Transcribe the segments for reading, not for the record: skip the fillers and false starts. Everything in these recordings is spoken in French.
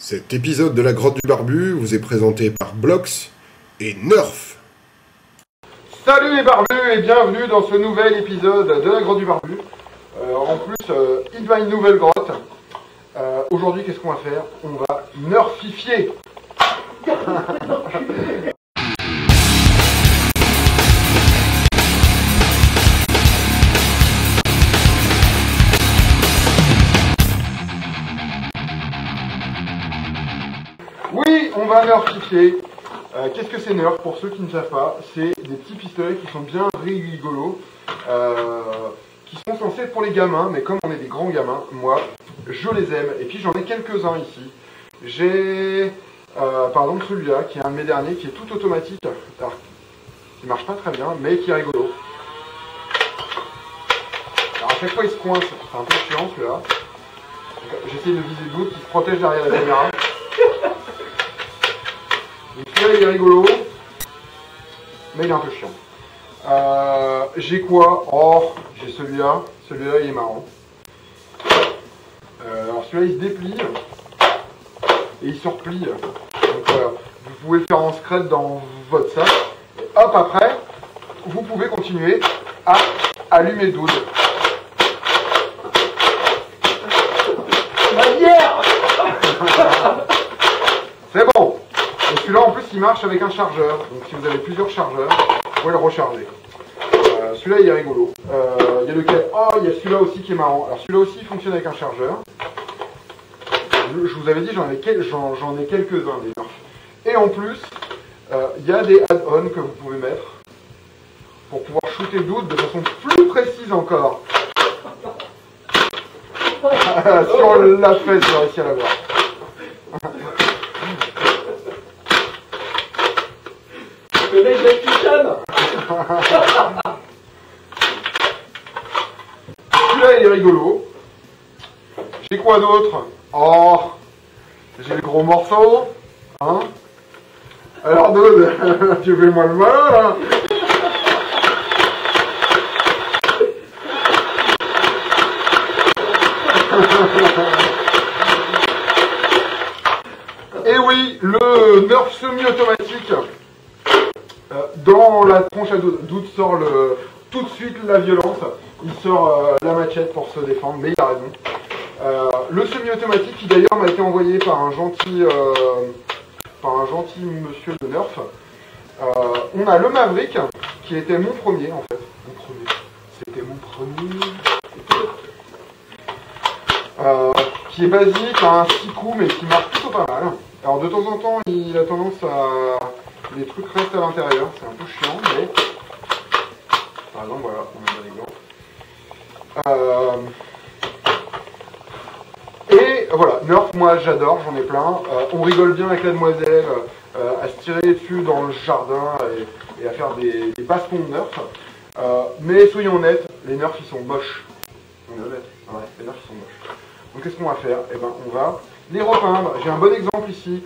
Cet épisode de la Grotte du Barbu vous est présenté par Blox et Nerf. Salut les barbus et bienvenue dans ce nouvel épisode de la Grotte du Barbu. En plus, il va une nouvelle grotte. Aujourd'hui, qu'est-ce qu'on va faire? On va nerfifier. Oui, on va nerfifier. Qu'est-ce que c'est Nerf? Pour ceux qui ne savent pas, c'est des petits pistolets qui sont bien rigolos, qui sont censés être pour les gamins, mais comme on est des grands gamins, moi, je les aime. Et puis j'en ai quelques-uns ici. J'ai, par exemple, celui-là, qui est un de mes derniers, qui est tout automatique, alors, qui marche pas très bien, mais qui est rigolo. Alors à chaque fois il se coince, c'est un peu chiant celui-là. J'essaie de viser d'autres qui se protègent derrière la caméra. Donc celui-là il est rigolo, mais il est un peu chiant. J'ai quoi? Oh, j'ai celui-là. Celui-là il est marrant. Alors celui-là il se déplie et il se replie. Donc vous pouvez le faire en scred dans votre sac. Et hop, après, vous pouvez continuer à allumer le doude. C'est bon. Et celui-là en plus il marche avec un chargeur. Donc si vous avez plusieurs chargeurs, vous pouvez le recharger. Celui-là il est rigolo. Il y a lequel? Oh, il y a celui-là aussi qui est marrant. Alors celui-là aussi il fonctionne avec un chargeur. Je vous avais dit j'en ai quelques-uns des Nerf. Et en plus, il y a des add-ons que vous pouvez mettre pour pouvoir shooter le doute de façon plus précise encore. Sur la fesse, j'ai réussi à l'avoir. Le mec d'Action. Celui-là il est rigolo. J'ai quoi d'autre? Oh, j'ai le gros morceau. Hein? Alors Dude, tu fais moi le malin là. Et oui, le Nerf semi-automatique. Dans la tronche à Dude sort tout de suite la violence. Il sort la machette pour se défendre, mais il a raison. Le semi-automatique qui d'ailleurs m'a été envoyé par un gentil monsieur de Nerf. On a le Maverick qui était mon premier en fait. C'était mon premier. Qui est basique, a un 6 coups mais qui marche plutôt pas mal. Alors de temps en temps il a tendance à... Les trucs restent à l'intérieur, c'est un peu chiant, mais... Par exemple, voilà, on a un exemple. Et voilà, Nerf, moi j'adore, j'en ai plein. On rigole bien avec la demoiselle à se tirer dessus dans le jardin et à faire des bastons de Nerf. Mais soyons honnêtes, les Nerfs ils sont moches. On est honnête, ouais, les Nerfs ils sont moches. Donc qu'est-ce qu'on va faire? Eh ben on va les repeindre. J'ai un bon exemple ici.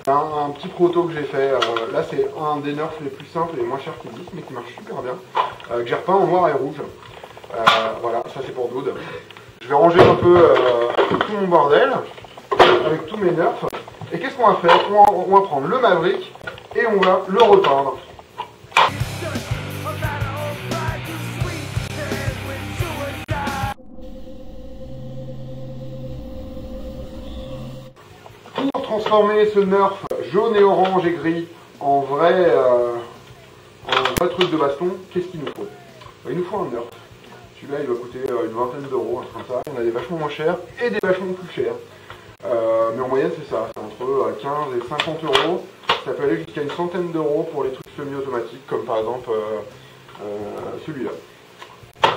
Un petit proto que j'ai fait, là c'est un des Nerfs les plus simples et les moins chers qui existent, mais qui marche super bien, que j'ai repeint en noir et rouge. Voilà, ça c'est pour Dude. Je vais ranger un peu tout mon bordel, avec tous mes Nerfs. Et qu'est-ce qu'on va faire? On va prendre le Maverick et on va le repeindre. Pour transformer ce Nerf jaune et orange et gris en vrai truc de baston, qu'est-ce qu'il nous faut? Il nous faut un Nerf. Celui-là il va coûter une vingtaine d'euros, un truc comme ça. Il y en a des vachement moins chers et des vachement plus chers. Mais en moyenne c'est ça, c'est entre 15 et 50 euros. Ça peut aller jusqu'à une centaine d'euros pour les trucs semi-automatiques, comme par exemple celui-là.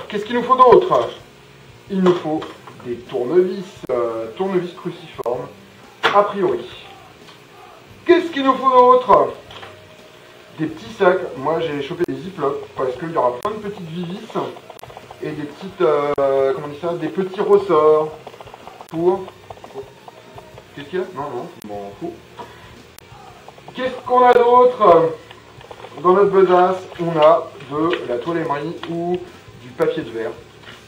Qu'est-ce qu'il nous faut d'autre? Il nous faut des tournevis, tournevis cruciformes. A priori. Qu'est-ce qu'il nous faut d'autre? Des petits sacs. Moi j'ai chopé des ziplocs parce qu'il y aura plein de petites vis et des petites, comment on dit ça, des petits ressorts pour... Qu'est-ce qu'il y a? Non, je m'en fous. Qu'est-ce qu'on a d'autre? Dans notre besace, on a de la toile émerie ou du papier de verre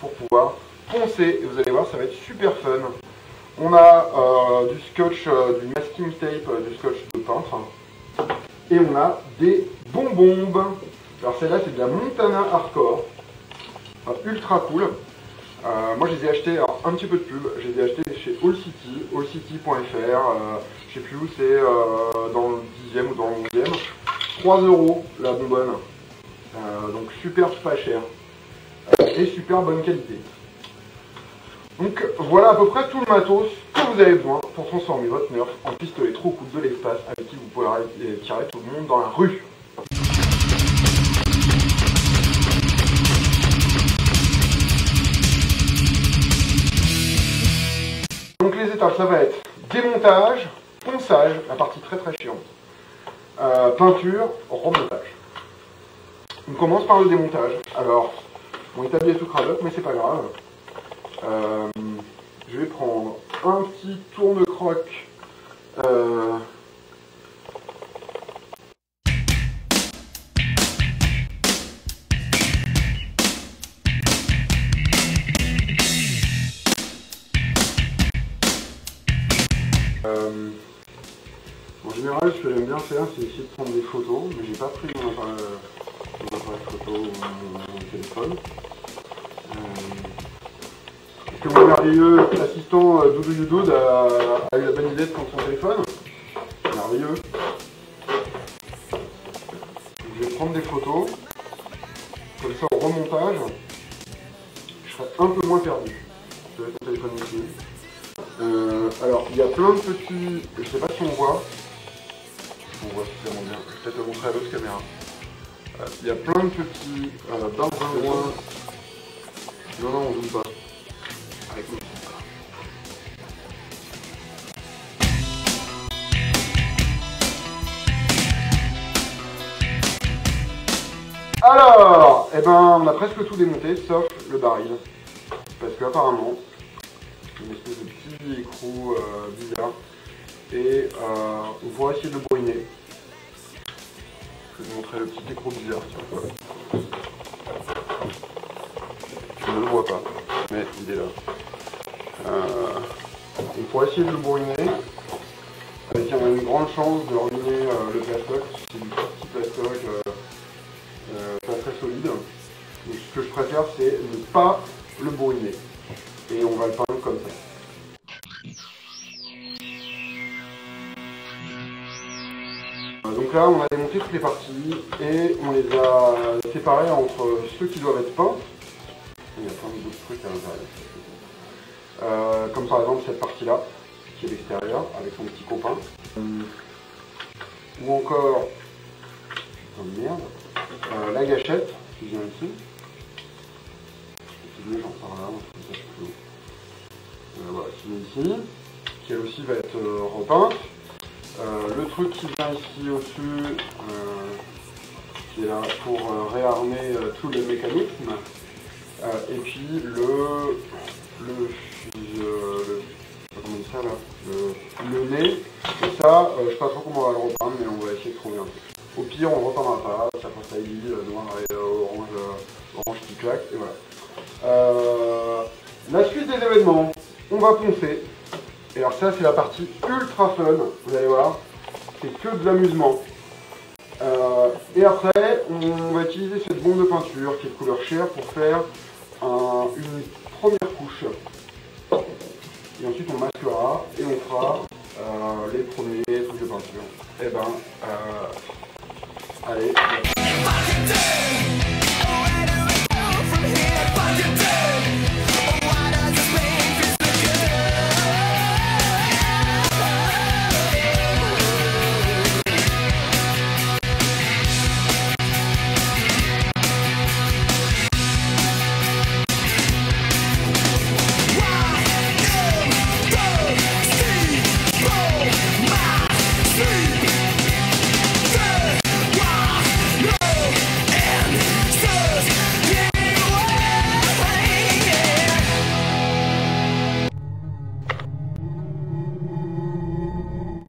pour pouvoir poncer. Et vous allez voir, ça va être super fun. On a du scotch, du masking tape, du scotch de peintre. Et on a des bonbons. Alors celle-là c'est de la Montana Hardcore. Ultra cool. Moi je les ai achetés, alors un petit peu de pub, je les ai achetés chez All City, allcity.fr, je sais plus où c'est, dans le 10e ou dans le 11e. 3 € la bonbonne. Donc super pas cher. Et super bonne qualité. Donc voilà à peu près tout le matos que vous avez besoin pour transformer votre Nerf en pistolet trop cool de l'espace avec qui vous pourrez tirer tout le monde dans la rue. Donc les étapes, ça va être démontage, ponçage, la partie très très chiante, peinture, remontage. On commence par le démontage. Alors, mon établi est tout cradoc, mais c'est pas grave. Je vais prendre un petit tourne-croc en général, ce que j'aime bien faire, c'est essayer de prendre des photos, mais j'ai pas pris mon appareil photo ou mon téléphone. Parce que mon merveilleux assistant Doudou Youdoud a eu la bonne idée de prendre son téléphone. Merveilleux. Je vais prendre des photos. Comme ça, au remontage, je serai un peu moins perdu. Je vais mettre mon téléphone ici. Alors, il y a plein de petits... Je sais pas si on voit. On voit suffisamment bien. Je vais peut-être le montrer à l'autre caméra. Il y a plein de petits barbingouins. Non, on zoome pas. Avec nous. Alors, eh ben, on a presque tout démonté, sauf le baril. Parce qu'apparemment, une espèce de petit écrou bizarre. Et on pourra essayer de le brûler. Je vais vous montrer le petit écrou bizarre. Tiens. Je ne le vois pas, mais il est là. On pourra essayer de le brûler. Avec une grande chance de ruiner le plastoc. C'est du petit plastoc pas très solide. Donc ce que je préfère, c'est ne pas le brûler. Et on va le peindre comme ça. Donc là, on a démonté toutes les parties et on les a séparées entre ceux qui doivent être peints. Il y a plein d'autres trucs à l'intérieur. Comme par exemple cette partie-là, qui est l'extérieur, avec son petit copain. Ou encore, oh merde, la gâchette qui vient ici. J'en par là, ça plus haut. Voilà, qui vient ici, qui elle aussi va être repeinte. Le truc qui vient ici au-dessus, qui est là pour réarmer tout le mécanisme. Et puis le nez, et ça, je sais pas trop comment on va le repeindre, mais on va essayer de trouver un truc. Au pire, on ne repeindra pas, ça passe à noir et orange qui claque, et voilà. La suite des événements, on va poncer. Et alors ça, c'est la partie ultra fun, vous allez voir, c'est que de l'amusement. Et après, on va utiliser cette bombe de peinture qui est de couleur chair pour faire une première couche. Et ensuite on masquera et on fera les premiers trucs de peinture. Et ben, allez.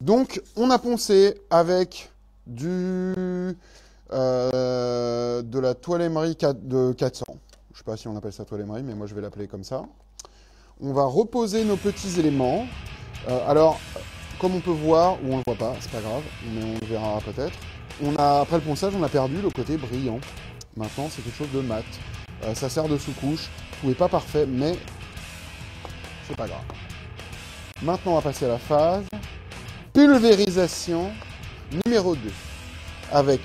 Donc, on a poncé avec de la toile émery de 400. Je ne sais pas si on appelle ça toile émery, mais moi je vais l'appeler comme ça. On va reposer nos petits éléments. Alors, comme on peut voir, ou on le voit pas, c'est pas grave, mais on le verra peut-être. Après le ponçage, on a perdu le côté brillant. Maintenant, c'est quelque chose de mat. Ça sert de sous-couche. Tout n'est pas parfait, mais c'est pas grave. Maintenant, on va passer à la phase pulvérisation numéro 2. Avec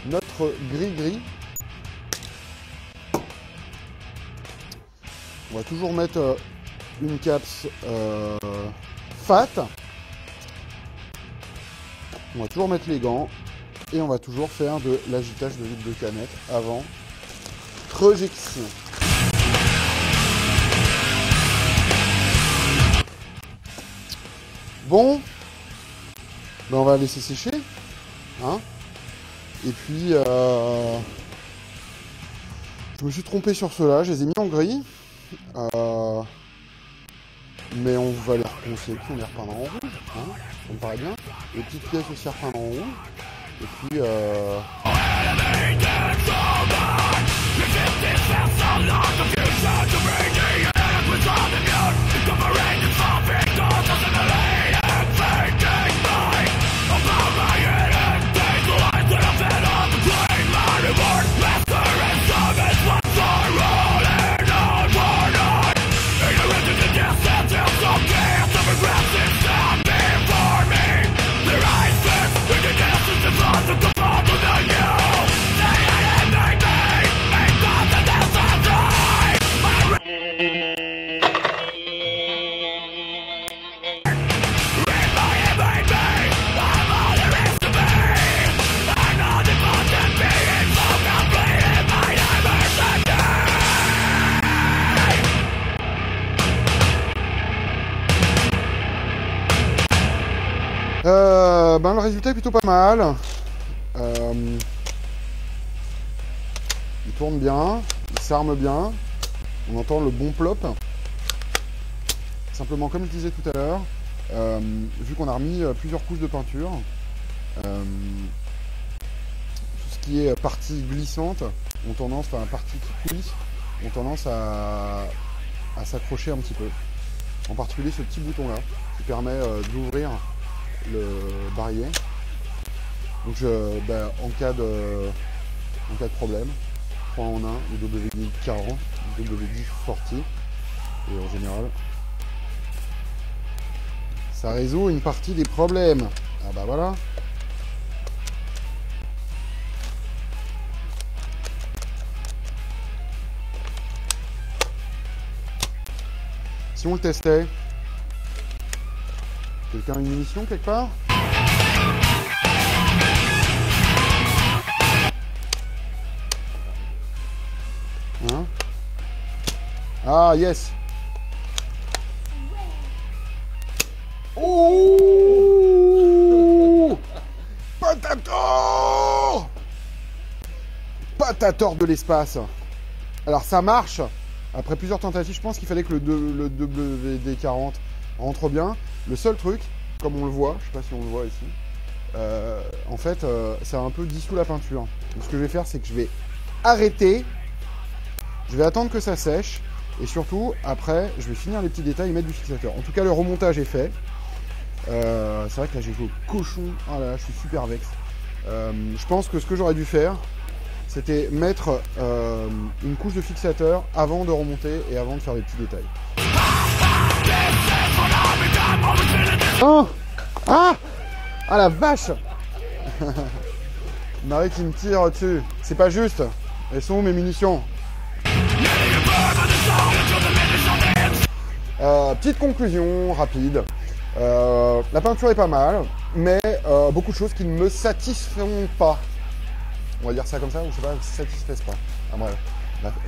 notre gris-gris. On va toujours mettre une capse fat. On va toujours mettre les gants. Et on va toujours faire de l'agitage de vide de canette avant projection. Bon, ben on va laisser sécher. Hein, et puis, je me suis trompé sur ceux-là, je les ai mis en gris. Mais on va les reponcer, puis on les repeindra en rouge. Hein, ça me paraît bien. Les petites pièces aussi repeindre en rouge. Et puis, ben, le résultat est plutôt pas mal. Il tourne bien, il s'arme bien. On entend le bon plop. Simplement, comme je disais tout à l'heure, vu qu'on a remis plusieurs couches de peinture, tout ce qui est partie glissante, enfin partie qui coulisse, ont tendance à s'accrocher un petit peu. En particulier ce petit bouton là, qui permet d'ouvrir le barillet. Donc en cas de problème, 3 en 1, le WD 40, le WD 40, et en général ça résout une partie des problèmes. Ah bah voilà. Si on le testait, quelqu'un a une munition quelque part? Hein? Ah yes. Oh, Patator! Patator de l'espace. Alors ça marche. Après plusieurs tentatives, je pense qu'il fallait que le WD-40 rentre bien. Le seul truc, comme on le voit, je sais pas si on le voit ici, en fait, ça a un peu dissous la peinture. Donc ce que je vais faire, c'est que je vais arrêter. Je vais attendre que ça sèche. Et surtout, après, je vais finir les petits détails et mettre du fixateur. En tout cas, le remontage est fait. C'est vrai que là, j'ai joué au cochon. Ah là, je suis super vexe. Je pense que ce que j'aurais dû faire, c'était mettre une couche de fixateur avant de remonter et avant de faire les petits détails. Oh ah, ah la vache. Marie qui me tire dessus. C'est pas juste. Elles sont où mes munitions? Petite conclusion rapide. La peinture est pas mal, mais beaucoup de choses qui ne me satisfont pas. On va dire ça comme ça, ou je sais pas, satisfaisent pas. Ah,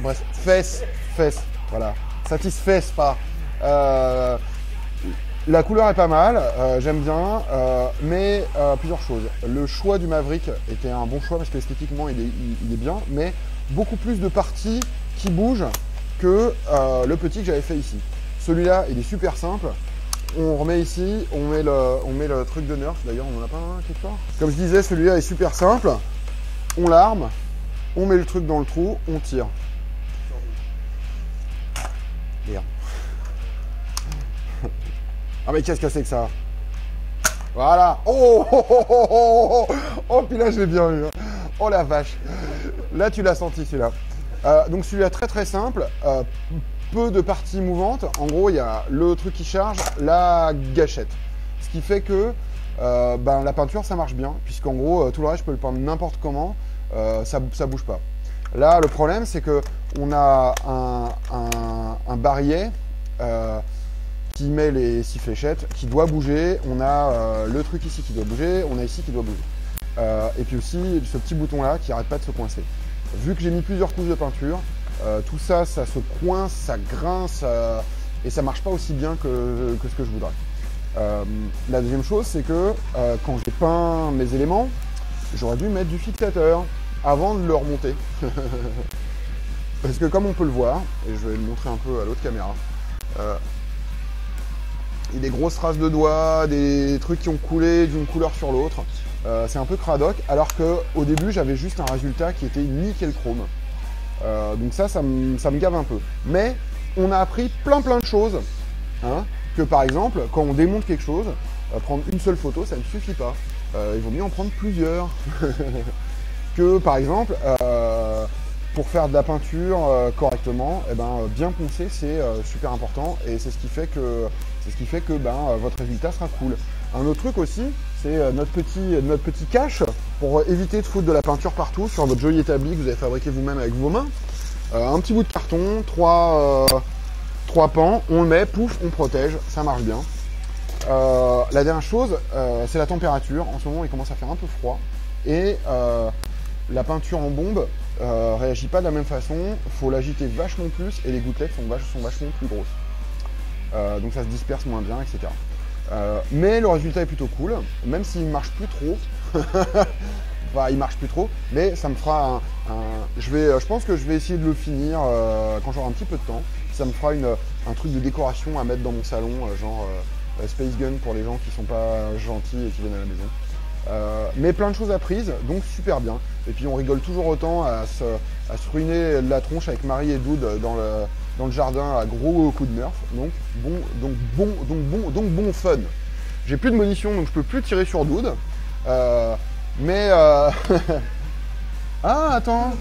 bref, fesses, voilà. Satisfaisent pas. La couleur est pas mal, j'aime bien, mais plusieurs choses. Le choix du Maverick était un bon choix parce qu'esthétiquement il est bien, mais beaucoup plus de parties qui bougent que le petit que j'avais fait ici. Celui-là, il est super simple. On remet ici, on met le truc de Nerf. D'ailleurs, on en a pas un quelque part. Comme je disais, celui-là est super simple. On l'arme, on met le truc dans le trou, on tire. Merde. Ah mais qu'est-ce que c'est que ça? Voilà. Oh, oh, oh, oh, oh, oh, oh, puis là je l'ai bien eu. Hein. Oh la vache. Là tu l'as senti celui-là. Donc celui-là très très simple. Peu de parties mouvantes. En gros il y a le truc qui charge, la gâchette. Ce qui fait que la peinture ça marche bien. Puisqu'en gros tout le reste je peux le peindre n'importe comment. Ça bouge pas. Là le problème c'est que on a un barillet qui met les 6 fléchettes, qui doit bouger. On a le truc ici qui doit bouger, on a ici qui doit bouger. Et puis aussi ce petit bouton là qui arrête pas de se coincer. Vu que j'ai mis plusieurs couches de peinture, tout ça, ça se coince, ça grince et ça marche pas aussi bien que ce que je voudrais. La deuxième chose, c'est que quand j'ai peint mes éléments, j'aurais dû mettre du fixateur avant de le remonter. Parce que comme on peut le voir, et je vais le montrer un peu à l'autre caméra, il y a des grosses traces de doigts, des trucs qui ont coulé d'une couleur sur l'autre. C'est un peu cradoc, alors qu'au début j'avais juste un résultat qui était nickel chrome. Donc ça me gave un peu. Mais on a appris plein de choses. Hein, que par exemple, quand on démonte quelque chose, prendre une seule photo, ça ne suffit pas. Il vaut mieux en prendre plusieurs. Que par exemple, pour faire de la peinture correctement, bien poncer c'est super important et c'est ce qui fait que votre résultat sera cool. Un autre truc aussi, c'est notre petit cache pour éviter de foutre de la peinture partout sur votre joli établi que vous avez fabriqué vous-même avec vos mains. Un petit bout de carton, trois pans, on le met, pouf, on protège, ça marche bien. La dernière chose, c'est la température. En ce moment, il commence à faire un peu froid et la peinture en bombe réagit pas de la même façon. Il faut l'agiter vachement plus et les gouttelettes sont vachement plus grosses. Donc ça se disperse moins bien, etc. Mais le résultat est plutôt cool, même s'il marche plus trop. Enfin, il marche plus trop, mais ça me fera je pense que je vais essayer de le finir quand j'aurai un petit peu de temps. Ça me fera un truc de décoration à mettre dans mon salon, genre Space Gun pour les gens qui sont pas gentils et qui viennent à la maison. Mais plein de choses apprises, donc super bien. Et puis on rigole toujours autant à se ruiner la tronche avec Marie et Doud dans le jardin à gros coups de nerf. Donc bon fun. J'ai plus de munitions donc je peux plus tirer sur Doud. Mais ah attends.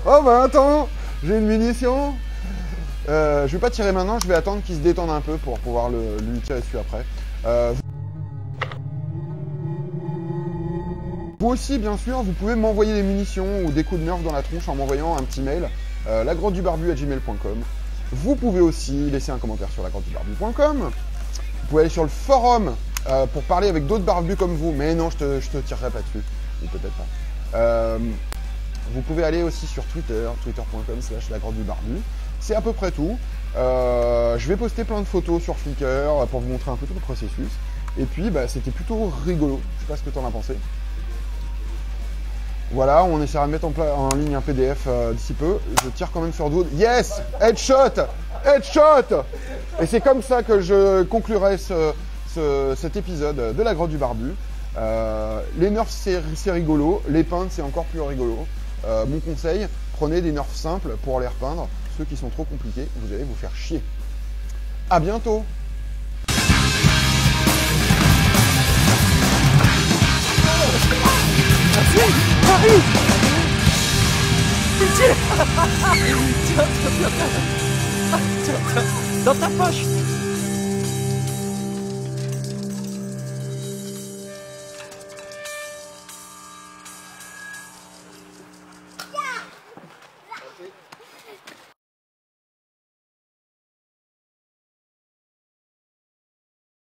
Oh bah attends, j'ai une munition. Je vais pas tirer maintenant, je vais attendre qu'il se détende un peu pour pouvoir lui tirer dessus après. Vous aussi, bien sûr, vous pouvez m'envoyer des munitions ou des coups de nerf dans la tronche en m'envoyant un petit mail, lagrottedubbarbu@gmail.com. Vous pouvez aussi laisser un commentaire sur lagrottedubbarbu.com. Vous pouvez aller sur le forum pour parler avec d'autres barbus comme vous, mais non, je te tirerai pas dessus, ou peut-être pas. Vous pouvez aller aussi sur Twitter, twitter.com/lagrottedubbarbu. C'est à peu près tout. Je vais poster plein de photos sur Flickr pour vous montrer un peu tout le processus. Et puis, c'était plutôt rigolo. Je sais pas ce que tu en as pensé. Voilà, on essaiera de mettre en ligne un PDF d'ici peu. Je tire quand même sur Doud. Yes! Headshot! Headshot! Et c'est comme ça que je conclurai cet épisode de la grotte du barbu. Les nerfs, c'est rigolo. Les peindre, c'est encore plus rigolo. Mon conseil, prenez des nerfs simples pour les repeindre. Ceux qui sont trop compliqués, vous allez vous faire chier. À bientôt! Marie! Pitié! Tiens, dans ta poche!